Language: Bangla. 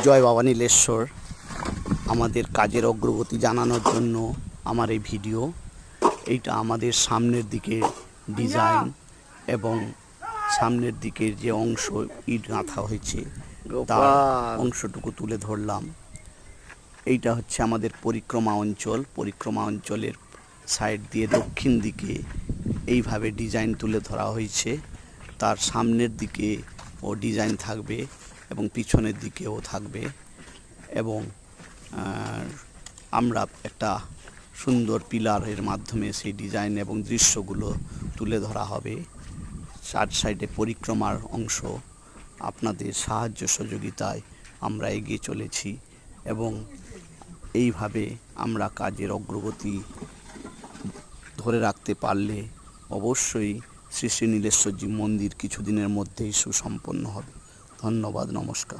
জয় বাবা নীলেশ্বর। আমাদের কাজের অগ্রগতি জানানোর জন্য আমার এই ভিডিও। এইটা আমাদের সামনের দিকে ডিজাইন এবং সামনের দিকের যে অংশ ইট গাঁথা হয়েছে তার অংশটুকু তুলে ধরলাম। এইটা হচ্ছে আমাদের পরিক্রমা অঞ্চল। পরিক্রমা অঞ্চলের সাইড দিয়ে দক্ষিণ দিকে এইভাবে ডিজাইন তুলে ধরা হয়েছে। তার সামনের দিকে ও ডিজাইন থাকবে এবং পিছনের দিকেও থাকবে এবং আমরা একটা সুন্দর পিলারের মাধ্যমে সেই ডিজাইন এবং দৃশ্যগুলো তুলে ধরা হবে। চার সাইডে পরিক্রমার অংশ আপনাদের সাহায্য সহযোগিতায় আমরা এগিয়ে চলেছি এবং এইভাবে আমরা কাজের অগ্রগতি ধরে রাখতে পারলে অবশ্যই শ্রী শ্রী নীলেশ্বরজি মন্দির কিছুদিনের মধ্যেই সুসম্পন্ন হবে। ধন্যবাদ, নমস্কার।